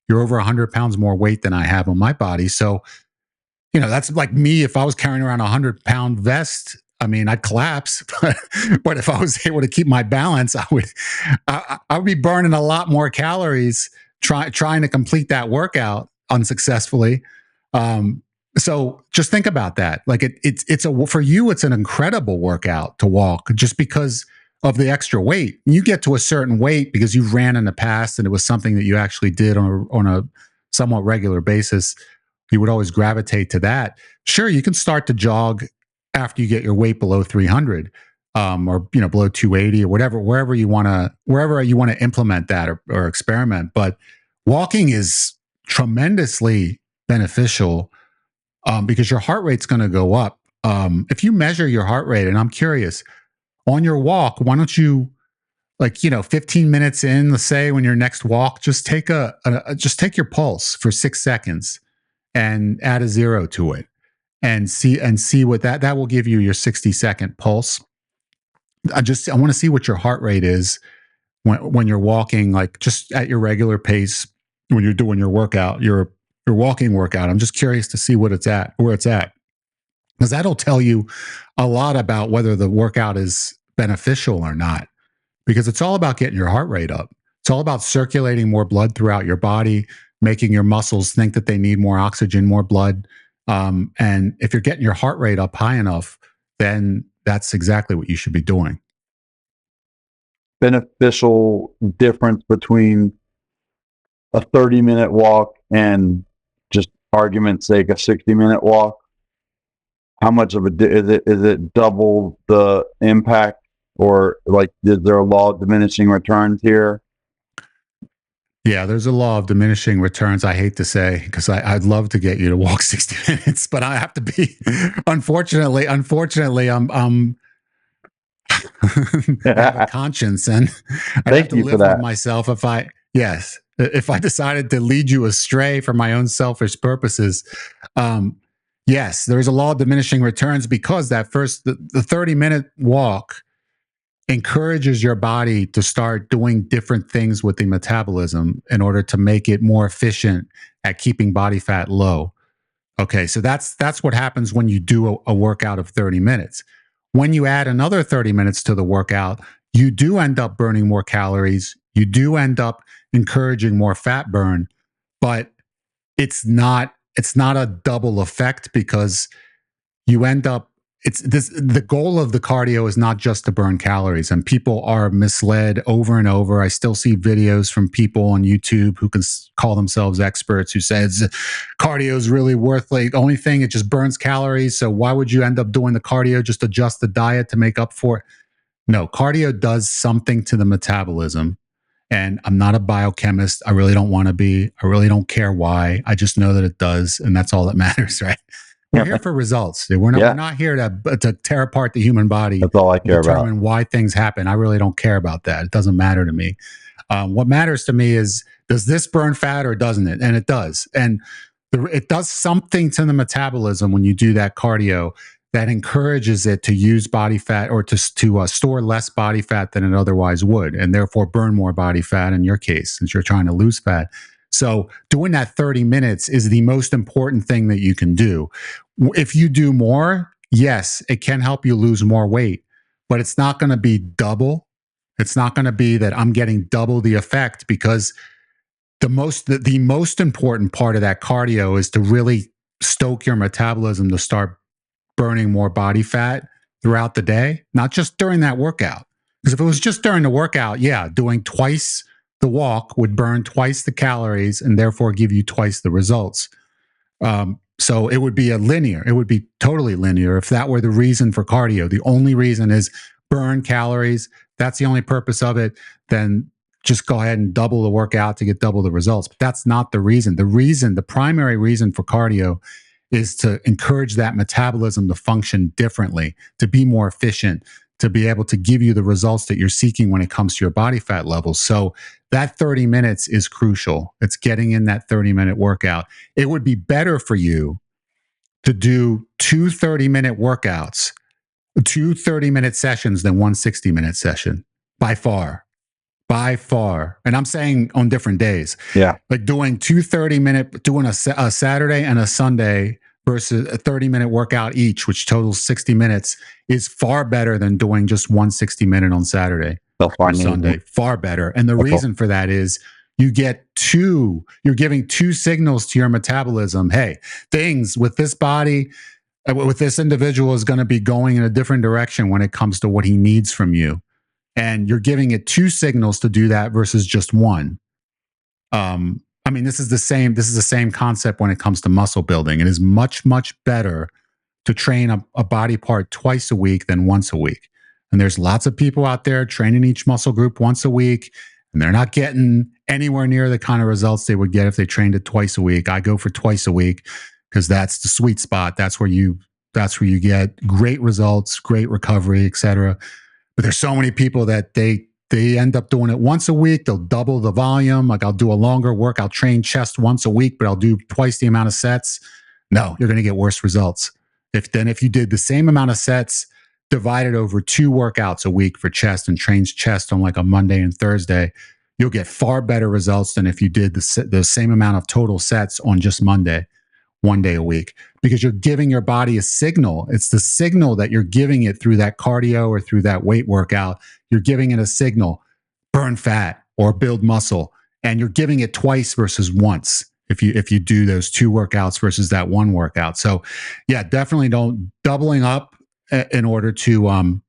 Speaker 2: You're over 100 pounds more weight than I have on my body. So, that's like me. If I was carrying around a 100-pound vest, I mean, I'd collapse, but if I was able to keep my balance, I would be burning a lot more calories trying to complete that workout unsuccessfully. So just think about that. Like, for you, it's an incredible workout to walk, just because of the extra weight. You get to a certain weight because you ran in the past and it was something that you actually did on a somewhat regular basis. You would always gravitate to that. Sure, you can start to jog after you get your weight below 300, or below 280 or whatever, wherever you want to implement that or experiment. But walking is tremendously beneficial, because your heart rate's going to go up. If you measure your heart rate, and I'm curious, on your walk, why don't you, 15 minutes in, let's say, when your next walk, just take your pulse for 6 seconds and add a 0 to it, and see what that will give you your 60-second pulse. I want to see what your heart rate is when you're walking, like, just at your regular pace, when you're doing your workout, your walking workout. I'm just curious to see where it's at, because that'll tell you a lot about whether the workout is beneficial or not, because it's all about getting your heart rate up. It's all about circulating more blood throughout your body, making your muscles think that they need more oxygen, more blood. And if you're getting your heart rate up high enough, then that's exactly what you should be doing.
Speaker 1: Beneficial difference between a 30-minute walk and, just argument's sake, a 60-minute walk. How much of is it double the impact, or is there a law of diminishing returns here?
Speaker 2: Yeah, there's a law of diminishing returns. I hate to say, because I'd love to get you to walk 60 minutes, but I have to be, unfortunately, I have a conscience, and I have to live with myself if I decided to lead you astray for my own selfish purposes. Yes, there's a law of diminishing returns, because the 30-minute walk encourages your body to start doing different things with the metabolism in order to make it more efficient at keeping body fat low. Okay, so that's what happens when you do a workout of 30 minutes. When you add another 30 minutes to the workout, you do end up burning more calories. You do end up encouraging more fat burn, but it's not a double effect, because you end up the goal of the cardio is not just to burn calories, and people are misled over and over. I still see videos from people on YouTube who can call themselves experts who says cardio is really worth, like, the only thing, it just burns calories. So why would you end up doing the cardio? Just adjust the diet to make up for it? No, cardio does something to the metabolism. And I'm not a biochemist. I really don't want to be. I really don't care why. I just know that it does. And that's all that matters, right? We're here for results. We're not here to tear apart the human body.
Speaker 1: That's all I care about.
Speaker 2: Determine why things happen. I really don't care about that. It doesn't matter to me. What matters to me is, does this burn fat or doesn't it? And it does. And it does something to the metabolism when you do that cardio that encourages it to use body fat, or to store less body fat than it otherwise would, and therefore burn more body fat in your case, since you're trying to lose fat. So doing that 30 minutes is the most important thing that you can do. If you do more, yes, it can help you lose more weight, but it's not going to be double. It's not going to be that I'm getting double the effect, because the most important part of that cardio is to really stoke your metabolism to start burning more body fat throughout the day, not just during that workout. Because if it was just during the workout, doing twice the walk would burn twice the calories and therefore give you twice the results. So it would be it would be totally linear if that were the reason for cardio. The only reason is burn calories. That's the only purpose of it. Then just go ahead and double the workout to get double the results. But that's not the reason. The primary reason for cardio is to encourage that metabolism to function differently, to be more efficient, to be able to give you the results that you're seeking when it comes to your body fat levels. So that 30 minutes is crucial. It's getting in that 30-minute workout. It would be better for you to do 2 30-minute workouts, 2 30-minute sessions than one 60-minute session, by far. And I'm saying on different days.
Speaker 1: Yeah.
Speaker 2: Like doing 2 30-minute, doing a Saturday and a Sunday versus a 30-minute workout each, which totals 60 minutes, is far better than doing just one 60-minute on Saturday or Sunday. Far better. And the reason for that is you're giving 2 signals to your metabolism. Hey, things with this body, with this individual, is going to be going in a different direction when it comes to what he needs from you. And you're giving it 2 signals to do that versus just one. This is the same concept when it comes to muscle building. It is much, much better to train a body part twice a week than once a week. And there's lots of people out there training each muscle group once a week, and they're not getting anywhere near the kind of results they would get if they trained it twice a week. I go for twice a week because that's the sweet spot. That's where you get great results, great recovery, etc. But there's so many people that they end up doing it once a week. They'll double the volume. Like, I'll do a longer work. I'll train chest once a week, but I'll do twice the amount of sets. No, you're going to get worse results. If you did the same amount of sets divided over 2 workouts a week for chest, and trains chest on like a Monday and Thursday, you'll get far better results than if you did the same amount of total sets on just Monday, 1 day a week, because you're giving your body a signal. It's the signal that you're giving it through that cardio or through that weight workout. You're giving it a signal, burn fat or build muscle, and you're giving it twice versus once if you do those 2 workouts versus that 1 workout. So yeah, definitely don't doubling up in order to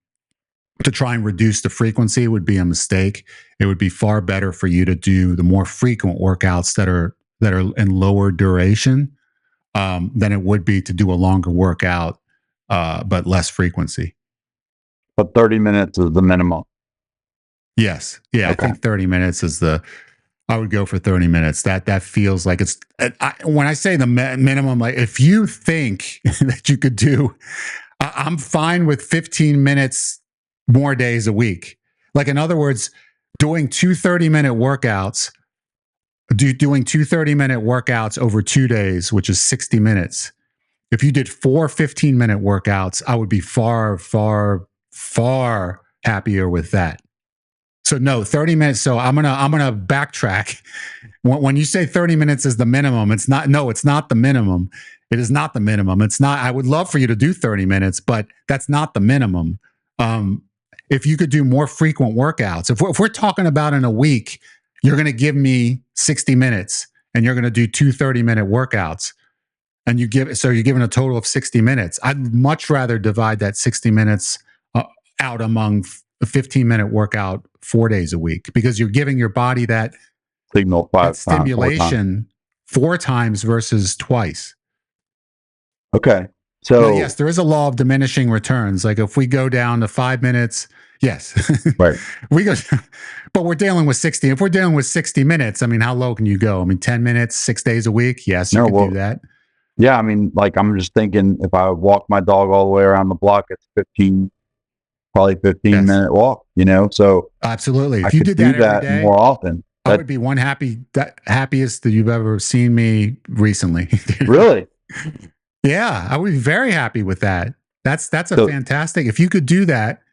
Speaker 2: try and reduce the frequency would be a mistake. It would be far better for you to do the more frequent workouts that are in lower duration than it would be to do a longer workout, but less frequency.
Speaker 1: But 30 minutes is the minimum.
Speaker 2: Yes. Yeah. Okay. I think 30 minutes is I would go for 30 minutes. That feels like it's, when I say the minimum, like if you think that you could do, I'm fine with 15 minutes more days a week. Like, in other words, doing 2 30-minute workouts, doing 2 30-minute workouts over 2 days, which is 60 minutes. If you did 4 15-minute workouts, I would be far, far, far happier with that. So no, 30 minutes. So I'm gonna backtrack. When you say 30 minutes is the minimum, it's not. No, it's not the minimum. It is not the minimum. It's not. I would love for you to do 30 minutes, but that's not the minimum. If you could do more frequent workouts, if we're talking about in a week, you're going to give me 60 minutes and you're going to do 2 30-minute workouts, and you're giving a total of 60 minutes. I'd much rather divide that 60 minutes out among a 15-minute workout 4 days a week, because you're giving your body that
Speaker 1: signal
Speaker 2: stimulation 4 times versus twice.
Speaker 1: Okay. So
Speaker 2: now, yes, there is a law of diminishing returns. Like, if we go down to 5 minutes, yes,
Speaker 1: right.
Speaker 2: But we're dealing with 60. If we're dealing with 60 minutes, I mean, how low can you go? I mean, 10 minutes, 6 days a week. Yes, you can do that.
Speaker 1: Yeah. I mean, like, I'm just thinking, if I walk my dog all the way around the block, it's 15-minute walk, so
Speaker 2: absolutely. If you did that every day,
Speaker 1: more often,
Speaker 2: I would be one happiest that you've ever seen me recently.
Speaker 1: Really?
Speaker 2: Yeah, I would be very happy with that. That's a fantastic. If you could do that,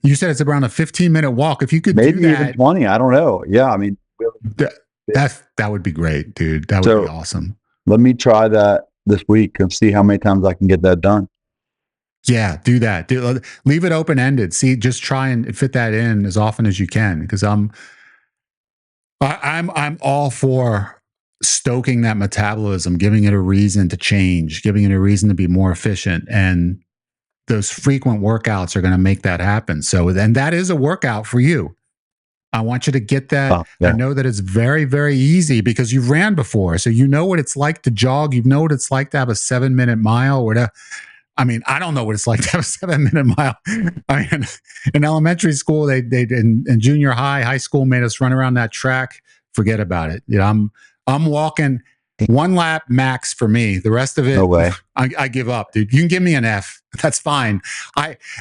Speaker 2: you said it's around a 15-minute walk. If you could
Speaker 1: maybe
Speaker 2: do that,
Speaker 1: even 20, I don't know. Yeah, I mean,
Speaker 2: that would be great, dude. That would be awesome.
Speaker 1: Let me try that this week and see how many times I can get that done.
Speaker 2: Yeah, do that. Leave it open-ended. See, just try and fit that in as often as you can, because I'm all for stoking that metabolism, giving it a reason to change, giving it a reason to be more efficient. And those frequent workouts are going to make that happen. So then that is a workout for you. I want you to get that. Oh, yeah. I know that it's very, very easy because you've ran before. So you know what it's like to jog. You know what it's like to have a 7-minute mile or whatever. I mean, I don't know what it's like to have a 7-minute mile. I mean, in elementary school, they in junior high school made us run around that track. Forget about it. I'm walking 1 lap max for me. The rest of it,
Speaker 1: no way.
Speaker 2: I give up, dude. You can give me an F. That's fine.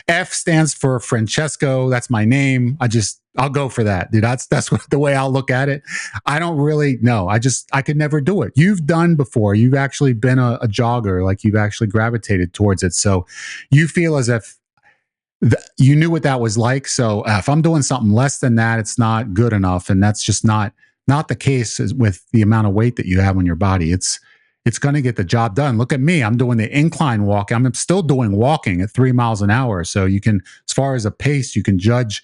Speaker 2: F stands for Francesco. That's my name. I'll go for that, dude. That's the way I'll look at it. I don't really know. I could never do it. You've done before. You've actually been a jogger. Like, you've actually gravitated towards it. So you feel as if you knew what that was like. So if I'm doing something less than that, it's not good enough. And that's just not the case with the amount of weight that you have on your body. It's going to get the job done. Look at me. I'm doing the incline walk. I'm still doing walking at 3 miles an hour. So you can, as far as a pace, you can judge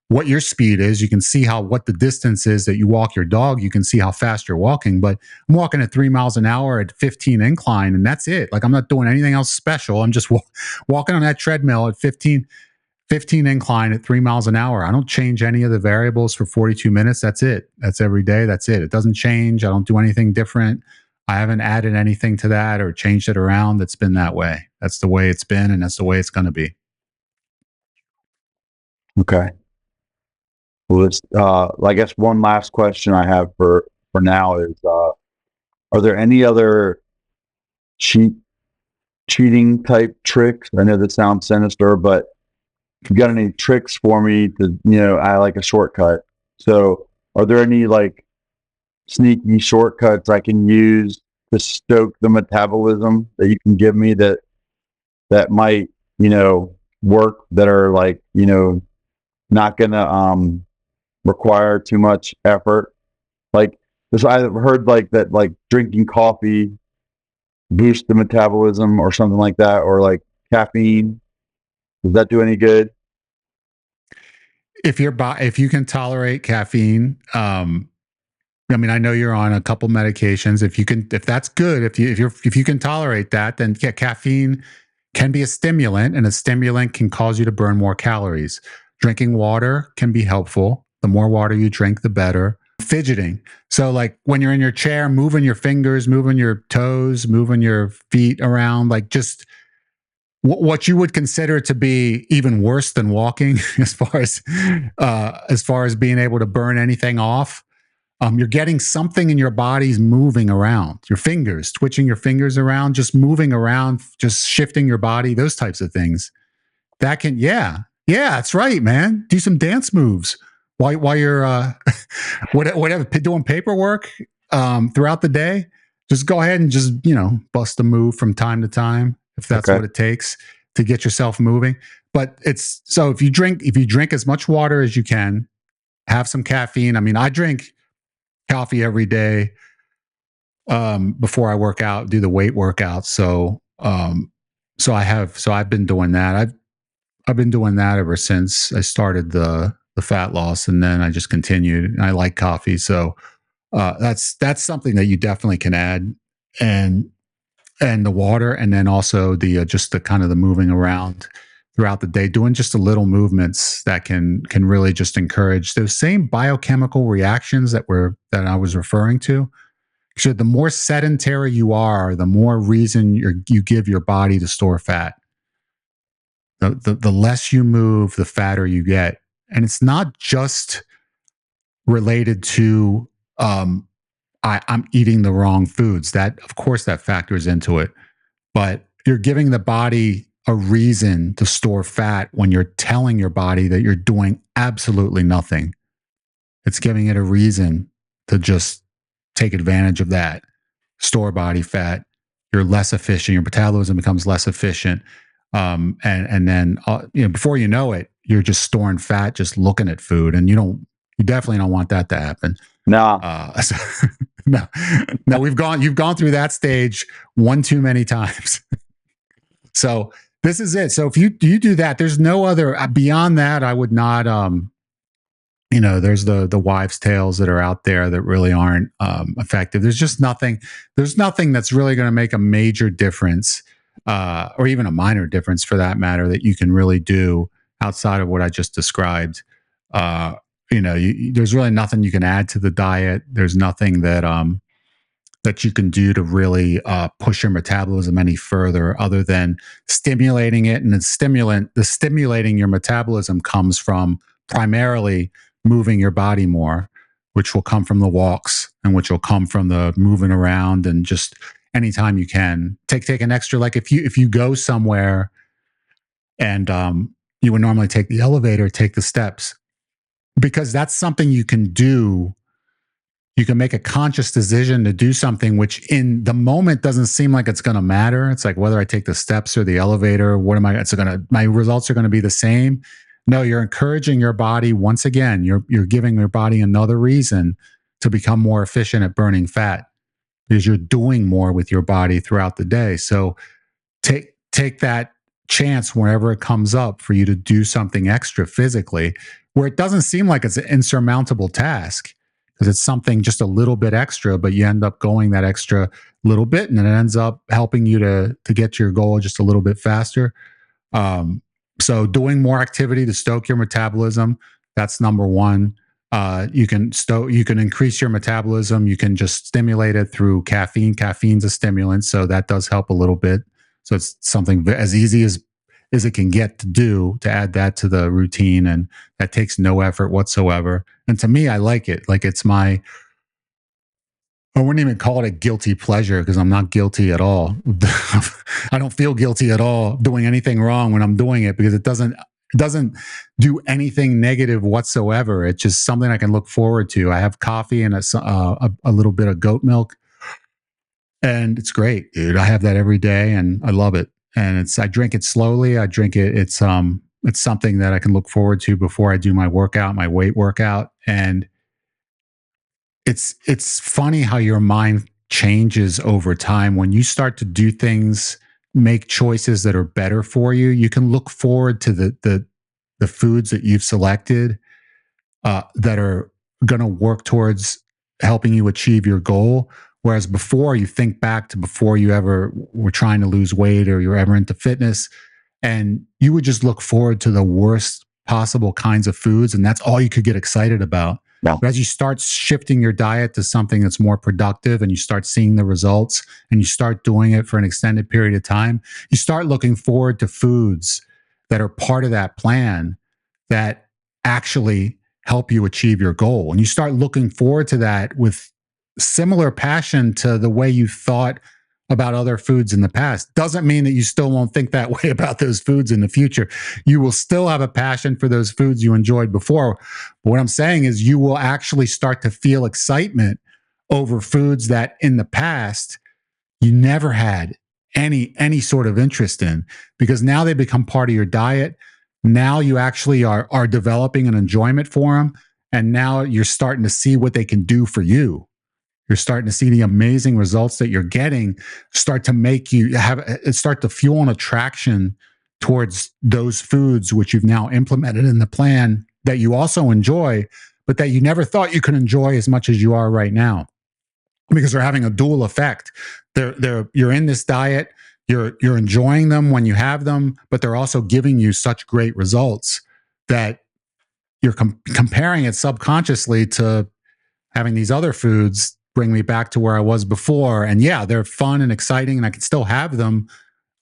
Speaker 2: what your speed is. You can see what the distance is that you walk your dog. You can see how fast you're walking. But I'm walking at 3 miles an hour at 15 incline, and that's it. Like, I'm not doing anything else special. I'm just walking on that treadmill at 15 incline at 3 miles an hour. I don't change any of the variables for 42 minutes. That's it. That's every day. That's it. It doesn't change. I don't do anything different. I haven't added anything to that or changed it around. It's been that way. That's the way it's been, and that's the way it's going to be.
Speaker 1: Okay. Well, I guess one last question I have for now is, are there any other cheating type tricks? I know that sounds sinister, but if you got any tricks for me to, I like a shortcut. So are there any like sneaky shortcuts I can use to stoke the metabolism that you can give me that might, work, that are like, not gonna require too much effort? Like, I've heard like that, like drinking coffee boosts the metabolism or something like that, or like caffeine. Does that do any good?
Speaker 2: If you can tolerate caffeine, I mean, I know you're on a couple medications. If that's good, if you can tolerate that, then caffeine can be a stimulant, and a stimulant can cause you to burn more calories. Drinking water can be helpful. The more water you drink, the better. Fidgeting. So like when you're in your chair, moving your fingers, moving your toes, moving your feet around, like just what you would consider to be even worse than walking, as far as being able to burn anything off. You're getting something in your body's moving around. Your fingers, twitching your fingers around, just moving around, just shifting your body, those types of things. That can, yeah. Yeah, that's right, man. Do some dance moves while you're whatever doing paperwork throughout the day. Just go ahead and just bust a move from time to time if that's what it takes to get yourself moving. But it's so if you drink as much water as you can, have some caffeine. I mean, I drink coffee every day before I work out, do the weight workout. So I've been doing that. I've been doing that ever since I started the fat loss, and then I just continued. And I like coffee, so that's something that you definitely can add, and the water, and then also the just the kind of the moving around throughout the day, doing just the little movements that can really just encourage those same biochemical reactions that I was referring to. So the more sedentary you are, the more reason you give your body to store fat. The less you move, the fatter you get. And it's not just related to I'm eating the wrong foods. That, of course, that factors into it. But you're giving the body a reason to store fat when you're telling your body that you're doing absolutely nothing. It's giving it a reason to just take advantage of that, store body fat. You're less efficient. Your metabolism becomes less efficient. And then before you know it, you're just storing fat, just looking at food, and you definitely don't want that to happen.
Speaker 1: No,
Speaker 2: no, you've gone through that stage one too many times. So this is it. So if you do that, there's no other beyond that. I would not. There's the wives' tales that are out there that really aren't effective. There's just nothing. There's nothing that's really going to make a major difference, or even a minor difference for that matter, that you can really do outside of what I just described. There's really nothing you can add to the diet. There's nothing that you can do to really push your metabolism any further, other than stimulating it. And the stimulating your metabolism comes from primarily moving your body more, which will come from the walks, and which will come from the moving around, and just anytime you can take an extra, like if you go somewhere and you would normally take the elevator, take the steps, because that's something you can do. You can make a conscious decision to do something which in the moment doesn't seem like it's going to matter. It's like, whether I take the steps or the elevator, my results are going to be the same. No, you're encouraging your body. Once again, you're giving your body another reason to become more efficient at burning fat, because you're doing more with your body throughout the day. So take that chance whenever it comes up for you to do something extra physically, where it doesn't seem like it's an insurmountable task, because it's something just a little bit extra, but you end up going that extra little bit, and it ends up helping you to get to your goal just a little bit faster. So doing more activity to stoke your metabolism, that's number one. You can increase your metabolism. You can just stimulate it through caffeine. Caffeine's a stimulant, so that does help a little bit. So it's something as easy as it can get to do, to add that to the routine, and that takes no effort whatsoever. And to me, I like it. Like, it's I wouldn't even call it a guilty pleasure, because I'm not guilty at all. I don't feel guilty at all doing anything wrong when I'm doing it, because it doesn't do anything negative whatsoever. It's just something I can look forward to. I have coffee and a little bit of goat milk, and it's great, dude. I have that every day, and I love it. And I drink it slowly. I drink it. It's something that I can look forward to before I do my workout, my weight workout, and it's funny how your mind changes over time when you start to do things, make choices that are better for you. You can look forward to the foods that you've selected that are going to work towards helping you achieve your goal. Whereas before, you think back to before you ever were trying to lose weight, or you're ever into fitness, and you would just look forward to the worst possible kinds of foods, and that's all you could get excited about. No. But as you start shifting your diet to something that's more productive, and you start seeing the results, and you start doing it for an extended period of time, you start looking forward to foods that are part of that plan that actually help you achieve your goal. And you start looking forward to that with similar passion to the way you thought about other foods in the past doesn't mean that you still won't think that way about those foods in the future. You will still have a passion for those foods you enjoyed before. But what I'm saying is you will actually start to feel excitement over foods that in the past you never had any sort of interest in, because now they become part of your diet. Now you actually are developing an enjoyment for them, and now you're starting to see what they can do for you. You're starting to see the amazing results that you're getting start to make you start to fuel an attraction towards those foods which you've now implemented in the plan that you also enjoy, but that you never thought you could enjoy as much as you are right now, because they're having a dual effect. You're in this diet, you're enjoying them when you have them, but they're also giving you such great results that you're comparing it subconsciously to having these other foods bring me back to where I was before. And yeah, they're fun and exciting, and I can still have them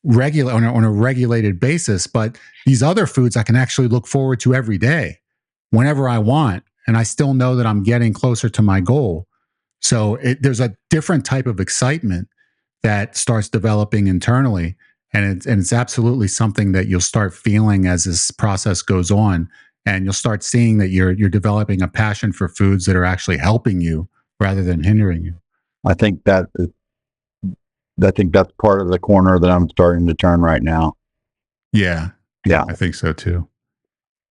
Speaker 2: on a regulated basis. But these other foods I can actually look forward to every day, whenever I want, and I still know that I'm getting closer to my goal. So there's a different type of excitement that starts developing internally, and it's absolutely something that you'll start feeling as this process goes on, and you'll start seeing that you're developing a passion for foods that are actually helping you rather than hindering you.
Speaker 1: I think that's part of the corner that I'm starting to turn right now.
Speaker 2: Yeah, I think so too.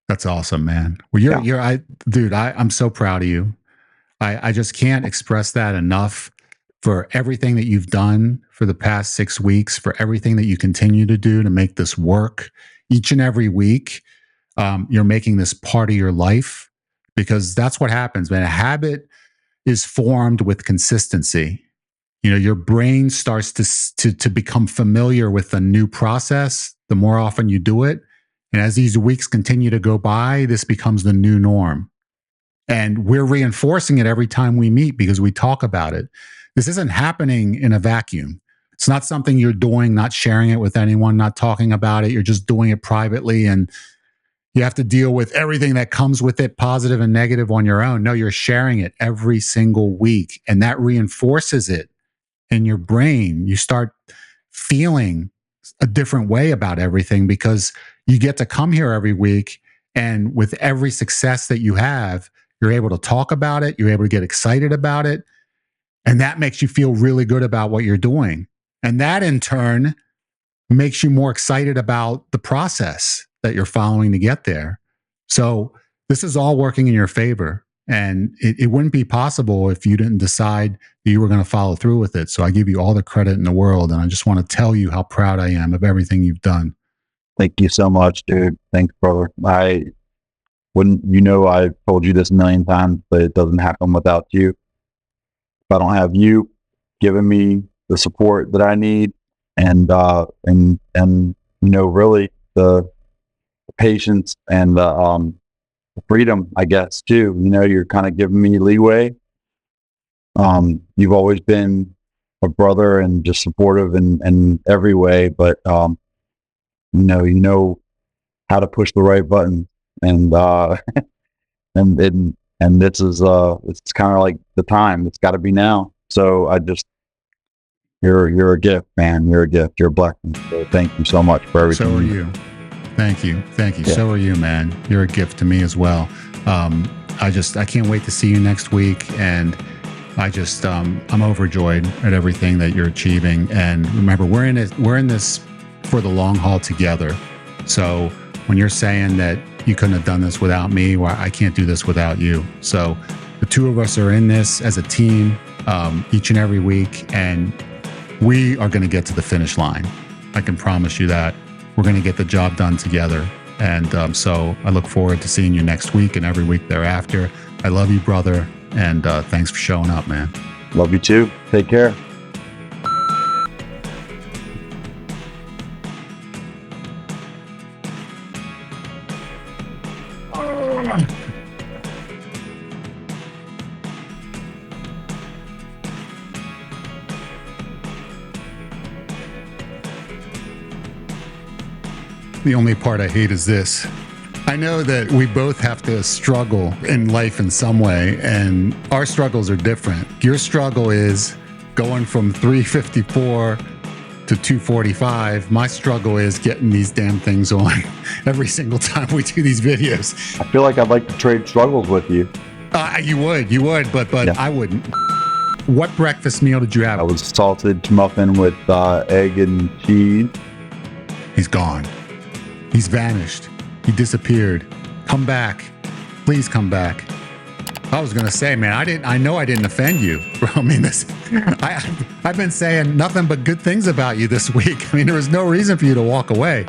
Speaker 2: That's awesome, man. Well, I'm so proud of you. I just can't express that enough for everything that you've done for the past 6 weeks, for everything that you continue to do to make this work each and every week. You're making this part of your life, because that's what happens, man. A habit is formed with consistency. Your brain starts to become familiar with a new process the more often you do it. And as these weeks continue to go by, this becomes the new norm. And we're reinforcing it every time we meet because we talk about it. This isn't happening in a vacuum. It's not something you're doing, not sharing it with anyone, not talking about it. You're just doing it privately, and you have to deal with everything that comes with it, positive and negative, on your own. No, you're sharing it every single week, and that reinforces it in your brain. You start feeling a different way about everything because you get to come here every week, and with every success that you have, you're able to talk about it. You're able to get excited about it. And that makes you feel really good about what you're doing. And that in turn makes you more excited about the process that you're following to get there. So this is all working in your favor. And it wouldn't be possible if you didn't decide that you were going to follow through with it. So I give you all the credit in the world. And I just want to tell you how proud I am of everything you've done.
Speaker 1: Thank you so much, dude. Thanks, brother. I've told you this a million times, but it doesn't happen without you. If I don't have you giving me the support that I need, and really the patience and the freedom, I guess, too. You're kind of giving me leeway. You've always been a brother and just supportive in every way, but you know how to push the right button, and and this is it's kind of like the time. It's got to be now. So you're a gift, man. You're a gift. You're a blessing. So thank you so much for everything.
Speaker 2: So are you. Thank you. Yeah. So are you, man. You're a gift to me as well. I can't wait to see you next week, and I'm overjoyed at everything that you're achieving. And remember, we're in this for the long haul together. So when you're saying that you couldn't have done this without me, well, I can't do this without you. So the two of us are in this as a team each and every week, and we are going to get to the finish line. I can promise you that. We're going to get the job done together. And so I look forward to seeing you next week and every week thereafter. I love you, brother. And thanks for showing up, man.
Speaker 1: Love you too. Take care.
Speaker 2: The only part I hate is this. I know that we both have to struggle in life in some way, and our struggles are different. Your struggle is going from 354 to 245. My struggle is getting these damn things on every single time we do these videos.
Speaker 1: I feel like I'd like to trade struggles with you.
Speaker 2: You would, but yeah. I wouldn't. What breakfast meal did you have?
Speaker 1: I was salted muffin with egg and cheese.
Speaker 2: He's gone. He's vanished. He disappeared. Come back. Please come back. I was gonna say, man, I know I didn't offend you. I mean, I've been saying nothing but good things about you this week. I mean, there was no reason for you to walk away.